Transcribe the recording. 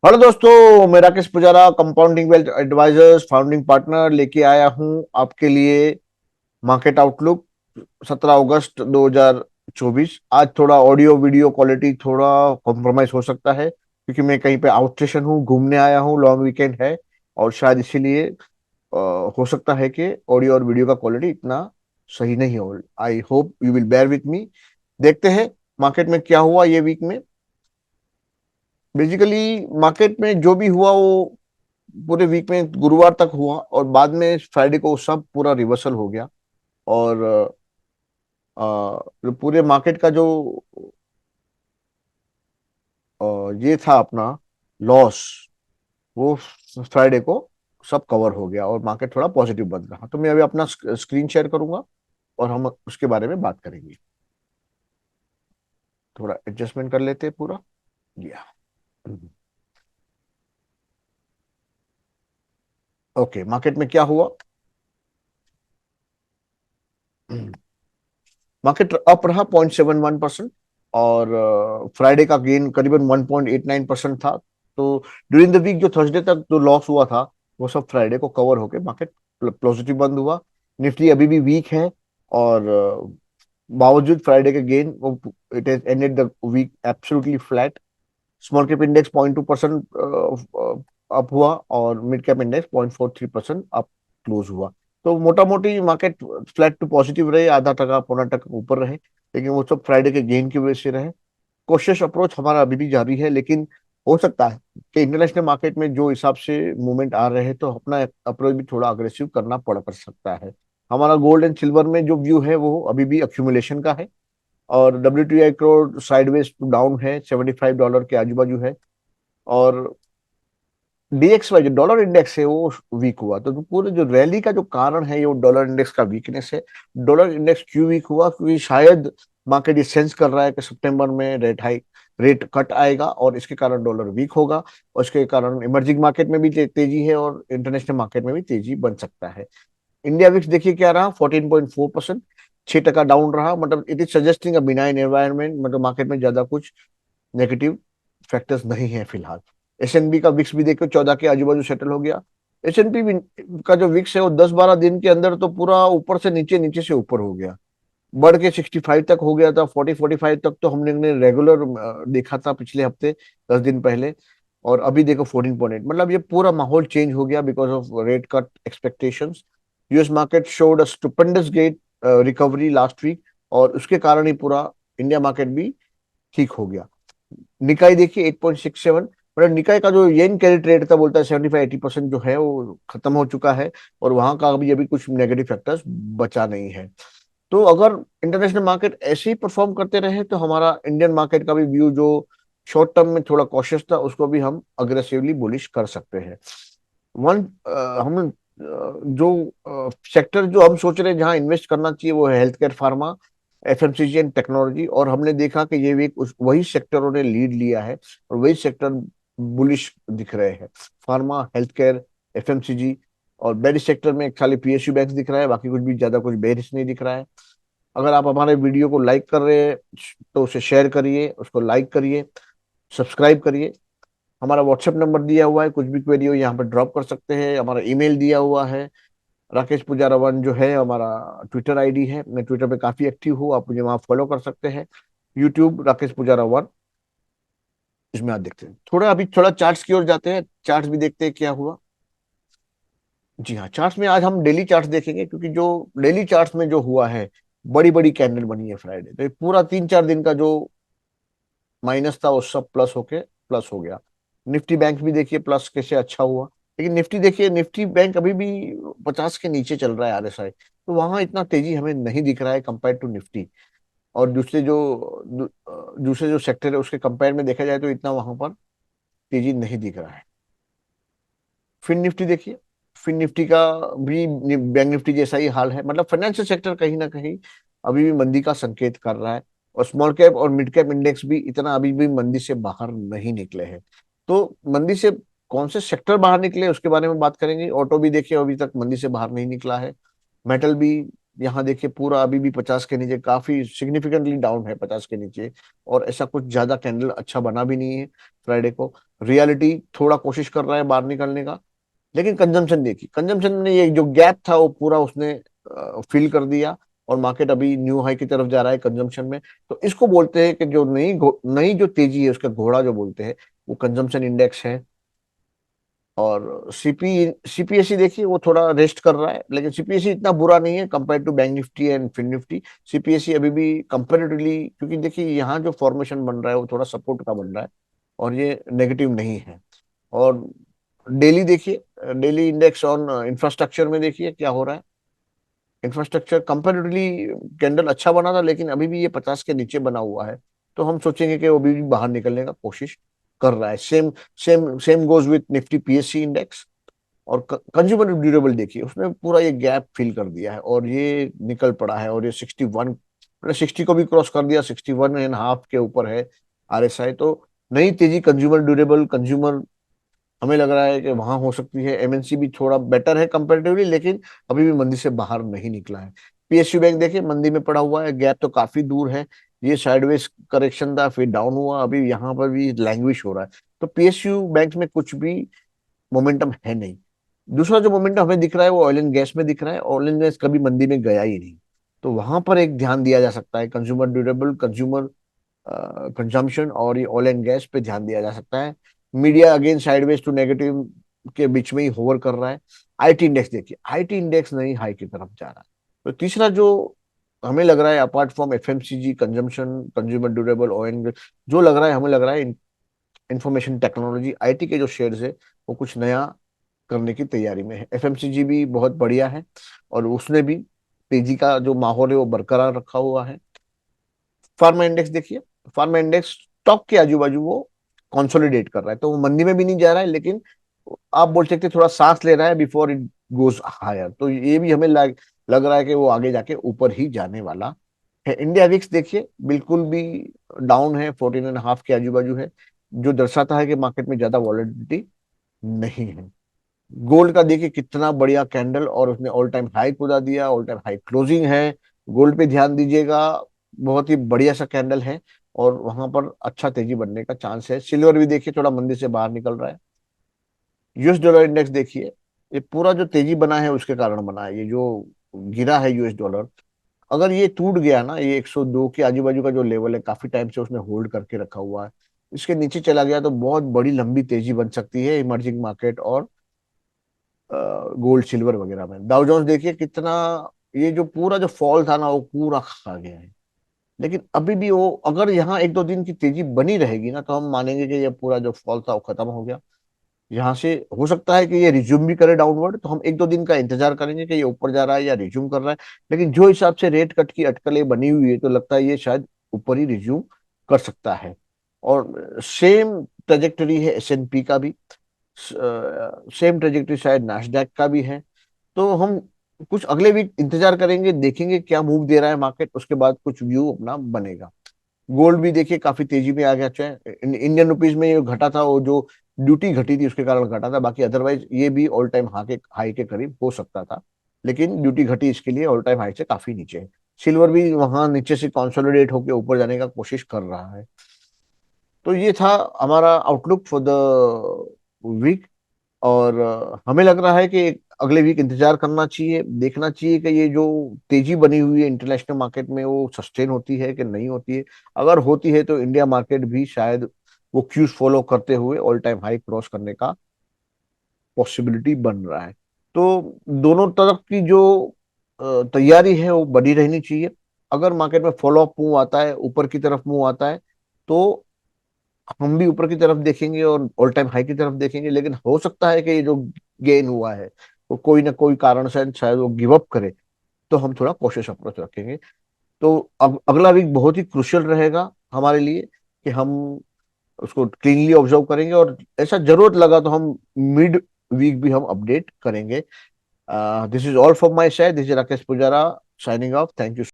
Hello दोस्तों, मैं Rakesh Pujara compounding wealth advisors founding partner लेके आया हूं आपके लिए मार्केट आउटलुक 17 अगस्त 2024। आज थोड़ा ऑडियो वीडियो क्वालिटी थोड़ा कॉम्प्रोमाइज हो सकता है क्योंकि मैं कहीं पे आउट स्टेशन हूँ, घूमने आया हूँ, लॉन्ग वीकेंड है और शायद इसीलिए हो सकता है कि ऑडियो और वीडियो का क्वालिटी इतना सही नहीं हो। I hope you will bear with me. देखते हैं मार्केट में क्या हुआ ये वीक में। बेसिकली मार्केट में जो भी हुआ वो पूरे वीक में गुरुवार तक हुआ और बाद में फ्राइडे को सब पूरा रिवर्सल हो गया। और जो पूरे मार्केट का जो ये था अपना लॉस, वो फ्राइडे को सब कवर हो गया और मार्केट थोड़ा पॉजिटिव बन रहा। तो मैं अभी अपना स्क्रीन शेयर करूंगा और हम उसके बारे में बात करेंगे। थोड़ा एडजस्टमेंट कर लेते हैं पूरा। या ओके, मार्केट में क्या हुआ। मार्केट अप रहा 0.71% और फ्राइडे का गेन करीबन 1.89% था। तो ड्यूरिंग द वीक जो थर्सडे तक जो लॉस हुआ था वो सब फ्राइडे को कवर होके मार्केट पॉजिटिव बंद हुआ। निफ्टी अभी भी वीक है और बावजूद फ्राइडे के गेन वो it has ended the week absolutely flat. Small cap index 0.2% up हुआ और mid cap index 0.43% up close हुआ। तो मोटा मोटी मार्केट फ्लैट टू पॉजिटिव रहे, आधा टका पौना टका ऊपर रहे, लेकिन वो सब फ्राइडे के गेन की वजह से रहे। कोशिश अप्रोच हमारा अभी भी जारी है, लेकिन हो सकता है कि इंटरनेशनल मार्केट में जो हिसाब से मूवमेंट आ रहे हैं तो अपना अप्रोच भी थोड़ा अग्रेसिव करना पड़ कर सकता है। हमारा गोल्ड एंड सिल्वर में जो व्यू है वो अभी भी अक्यूमुलेशन का है और WTI crude sideways to down है, $75 के आजू बाजू है। और DXY जो डॉलर इंडेक्स है वो वीक हुआ। तो जो पूरे जो रैली का जो कारण है ये वो डॉलर इंडेक्स का वीकनेस है। डॉलर इंडेक्स क्यों वीक हुआ? क्योंकि शायद मार्केट ये सेंस कर रहा है कि सितंबर में रेट कट आएगा और इसके कारण डॉलर वीक होगा और इसके कारण इमर्जिंग मार्केट में भी तेजी है और इंटरनेशनल मार्केट में भी तेजी बन सकता है। इंडिया विक्स देखिए क्या रहा, 14.4%, 6 टका डाउन रहा। मतलब it is suggesting a benign environment, मतलब मार्केट में ज्यादा कुछ नेगेटिव फैक्टर्स नहीं है फिलहाल। S&P का विक्स भी देखो 14 के आजू बाजू सेटल हो गया। S&P का जो विक्स है वो 10-12 दिन के अंदर तो पूरा ऊपर से नीचे, नीचे से ऊपर हो गया, बढ़ के 65 तक हो गया था। 40-45 तक तो हमने रेगुलर देखा था पिछले हफ्ते, 10 दिन पहले। और अभी देखो 14.8, मतलब ये पूरा माहौल चेंज हो गया because of rate cut expectations. US market showed a stupendous great recovery last week और उसके कारण ही पूरा इंडिया मार्केट भी ठीक हो गया। निकाई देखिए 8.67, मतलब निकाय का जो येन कैरेट रेट था बोलता है 75-80% जो है वो खत्म हो चुका है और वहां का अभी अभी कुछ नेगेटिव फैक्टर्स बचा नहीं है। तो अगर इंटरनेशनल मार्केट ऐसे ही परफॉर्म करते रहे तो हमारा इंडियन मार्केट का भी व्यू जो शॉर्ट टर्म में थोड़ा कॉशियस था उसको भी हम अग्रेसिवली बुलिश कर सकते हैं। वन हम जो सेक्टर जो हम सोच रहे हैं जहां इन्वेस्ट करना चाहिए वो है health care, pharma, FMCG and technology. और हमने देखा कि ये वीक वही सेक्टरों ने लीड लिया है और वही सेक्टर बुलिश दिख रहे हैं। Pharma, health care, FMCG। और बेरिश सेक्टर में खाली PSU बैंक दिख रहा है, बाकी कुछ भी ज्यादा कुछ बेरिश नहीं दिख रहा है। अगर आप हमारे वीडियो को लाइक कर रहे हैं तो उसे शेयर करिए, उसको लाइक करिए, सब्सक्राइब करिए। हमारा व्हाट्सएप नंबर दिया हुआ है, कुछ भी क्वेरी हो यहाँ पर ड्रॉप कर सकते हैं। हमारा ईमेल दिया हुआ है। राकेश पुजारा 1 जो है हमारा ट्विटर आईडी है, मैं ट्विटर पे काफी एक्टिव हूँ, आप मुझे वहाँ फॉलो कर सकते हैं। यूट्यूब राकेश पुजारा 1, इसमें आप देखते हैं। थोड़ा चार्ट्स की ओर जाते हैं, चार्ट्स भी देखते हैं क्या हुआ। जी हाँ, चार्ट्स में आज हम डेली चार्ट्स देखेंगे क्योंकि जो डेली चार्ट्स में जो हुआ है, बड़ी बड़ी कैंडल बनी है फ्राइडे, तो ये पूरा 3-4 दिन का जो माइनस था वो सब प्लस होके प्लस हो गया। निफ्टी बैंक भी देखिए प्लस कैसे अच्छा हुआ। लेकिन निफ्टी देखिए, निफ्टी बैंक अभी भी 50 के नीचे चल रहा है RSI, तो वहां इतना तेजी हमें नहीं दिख रहा है कंपेयर टू निफ्टी। और दूसरे जो सेक्टर है उसके कंपेयर में देखा जाए तो इतना वहां पर तेजी नहीं दिख रहा है। फिन निफ्टी देखिए, फिन निफ्टी का भी बैंक निफ्टी जैसा ही हाल है, मतलब फाइनेंशियल सेक्टर कहीं ना कहीं अभी भी मंदी का संकेत कर रहा है। और स्मॉल कैप और मिड कैप इंडेक्स भी इतना अभी भी मंदी से बाहर नहीं निकले हैं। तो मंदी से कौन से सेक्टर बाहर निकले उसके बारे में बात करेंगे। ऑटो भी देखिए अभी तक मंदी से बाहर नहीं निकला है। मेटल भी यहाँ देखिए पूरा अभी भी 50 के नीचे, काफी सिग्निफिकेंटली डाउन है 50 के नीचे। और ऐसा कुछ ज्यादा कैंडल अच्छा बना भी नहीं है। फ्राइडे को। रियलिटी थोड़ा कोशिश कर रहा है बाहर निकलने का, लेकिन कंजम्पशन देखिए, कंजम्पशन ने ये जो गैप था वो पूरा उसने फिल कर दिया, और मार्केट अभी न्यू हाई की तरफ जा रहा है कंजम्पशन में। तो इसको बोलते हैं कि जो नई जो तेजी है उसका घोड़ा जो बोलते हैं, वो कंजम्पशन इंडेक्स है। और सीपीएसई देखिए वो थोड़ा रेस्ट कर रहा है, लेकिन सीपीएसई इतना बुरा नहीं है compare to bank Nifty and fin Nifty. CPSE अभी भी कंपेरेटिवली, क्योंकि देखिए यहाँ जो फॉर्मेशन बन रहा है वो थोड़ा सपोर्ट का बन रहा है, और ये नेगेटिव नहीं है। और डेली देखिए, डेली इंडेक्स ऑन इंफ्रास्ट्रक्चर में देखिए क्या हो रहा है। इंफ्रास्ट्रक्चर कंपेरेटिवली कैंडल अच्छा बना था, लेकिन अभी भी ये 50 के नीचे बना हुआ है। तो हम सोचेंगे कि वो अभी भी बाहर निकलने का कोशिश कर रहा है। Same same same goes with Nifty PSC index. और कंज्यूमर ड्यूरेबल देखिए, उसने पूरा ये गैप फिल कर दिया है और ये निकल पड़ा है, और ये 61, 60 को भी क्रॉस कर दिया, 61.5 के ऊपर है आरएसआई। तो नई तेजी कंज्यूमर ड्यूरेबल, कंज्यूमर हमें लग रहा है कि वहां हो सकती है। एमएनसी भी थोड़ा बेटर है कंपेरेटिवली, लेकिन अभी भी मंदी से बाहर नहीं निकला है। पीएसयू बैंक देखिए मंदी में पड़ा हुआ है, गैप तो काफी दूर है। ये साइडवेज करेक्शन था, फिर डाउन हुआ, अभी यहाँ पर भी लैंग्विश हो रहा है। तो पीएसयू बैंक में कुछ भी मोमेंटम है नहीं। दूसरा जो मोमेंटम हमें दिख रहा है वो ऑयल एंड गैस में दिख रहा है। ऑयल एंड गैस कभी मंदी में गया ही नहीं, तो वहां पर एक ध्यान दिया जा सकता है। कंज्यूमर ड्यूरेबल, कंज्यूमर कंजम्पशन और ये ऑयल एंड गैस पे ध्यान दिया जा सकता है। Media again sideways to negative के बीच में ही होवर कर रहा है। आईटी इंडेक्स देखिए, आईटी इंडेक्स नई हाई की तरफ जा रहा है। तो तीसरा जो हमें लग रहा है, apart from FMCG, consumption, consumer durable, oil and gas, जो लग रहा है हमें लग रहा है इंफॉर्मेशन टेक्नोलॉजी, आईटी के जो शेयर्स है वो कुछ नया करने की तैयारी में है। एफएमसीजी भी बहुत बढ़िया है, और उसने भी तेजी का जो माहौल है वो बरकरार रखा हुआ है। फार्मा इंडेक्स देखिए, फार्मा इंडेक्स स्टॉक के आजू बाजू वो कंसोलिडेट कर रहा है, तो वो मंदी में भी नहीं जा रहा है, लेकिन आप बोल सकते हैं थोड़ा सांस ले रहा है बिफोर इट गोज हायर। तो ये भी हमें लग रहा है कि वो आगे जाके ऊपर ही जाने वाला है। इंडिया विक्स देखिए बिल्कुल भी डाउन है, 14.5 के आजू बाजू है, जो दर्शाता है कि मार्केट में ज्यादा वॉलेटिलिटी नहीं है। गोल्ड का देखिए कितना बढ़िया कैंडल, और उसने ऑल टाइम हाई खुदा दिया, ऑल टाइम हाई क्लोजिंग है। गोल्ड पे ध्यान दीजिएगा, बहुत ही बढ़िया सा कैंडल है, और वहां पर अच्छा तेजी बनने का चांस है। सिल्वर भी देखिए थोड़ा मंदी से बाहर निकल रहा है। यूएस डॉलर इंडेक्स देखिए, ये पूरा जो तेजी बना है उसके कारण बना है। ये जो गिरा है यूएस डॉलर, अगर ये टूट गया ना, ये 102 के आजू बाजू का जो लेवल है, काफी टाइम से उसने होल्ड करके रखा हुआ है, इसके नीचे चला गया तो बहुत बड़ी लंबी तेजी बन सकती है इमर्जिंग मार्केट और गोल्ड सिल्वर वगैरह में। डाउ जोन्स देखिए कितना, ये जो पूरा जो फॉल था ना वो पूरा खा गया है। लेकिन अभी भी वो, अगर यहाँ एक दो दिन की तेजी बनी रहेगी ना, तो हम मानेंगे कि ये पूरा जो फॉल था वो खत्म हो गया। यहाँ से हो सकता है कि ये रिज्यूम भी करे डाउनवर्ड, तो हम एक दो दिन का इंतजार करेंगे कि ये ऊपर जा रहा है या रिज्यूम कर रहा है। लेकिन जो हिसाब से रेट कट की अटकलें बनी हुई है, तो लगता है ये शायद ऊपर ही रिज्यूम कर सकता है। और सेम ट्रेजेक्टरी है एसएनपी का भी, सेम ट्रेजेक्टरी शायद नास्डैक का भी है। तो हम कुछ अगले वीक इंतजार करेंगे, देखेंगे क्या मूव दे रहा है मार्केट, उसके बाद कुछ व्यू अपना बनेगा। गोल्ड भी देखिए काफी तेजी में आ गया, चाहे इंडियन रुपीज में ये घटा था, वो जो ड्यूटी घटी थी उसके कारण घटा था, बाकी अदरवाइज ये भी ऑल टाइम हाई के करीब हो सकता था, लेकिन ड्यूटी घटी इसके लिए ऑल टाइम हाई से काफी नीचे है। सिल्वर भी वहां नीचे से कंसोलिडेट होकर ऊपर जाने का कोशिश कर रहा है। तो ये था हमारा आउटलुक फॉर द वीक। और हमें लग रहा है कि अगले वीक इंतजार करना चाहिए, देखना चाहिए कि ये जो तेजी बनी हुई है इंटरनेशनल मार्केट में वो सस्टेन होती है कि नहीं होती है। अगर होती है तो इंडिया मार्केट भी शायद वो क्यूज फॉलो करते हुए ऑल टाइम हाई क्रॉस करने का पॉसिबिलिटी बन रहा है। तो दोनों तरफ की जो तैयारी है वो बनी रहनी चाहिए। अगर मार्केट में फॉलो अप मूव आता है, ऊपर की तरफ मूव आता है, तो हम भी ऊपर की तरफ देखेंगे और ऑल टाइम हाई की तरफ देखेंगे। लेकिन हो सकता है कि ये जो गेन हुआ है वो कोई ना कोई कारण से शायद वो गिव अप करे, तो हम थोड़ा कॉशियस अप्रोच रखेंगे। तो अब अगला वीक बहुत ही क्रुशियल रहेगा हमारे लिए, कि हम उसको क्लीनली ऑब्जर्व करेंगे, और ऐसा जरूरत लगा तो हम मिड वीक भी हम अपडेट करेंगे। This is all from my side, this is Rakesh Pujara signing off, thank you.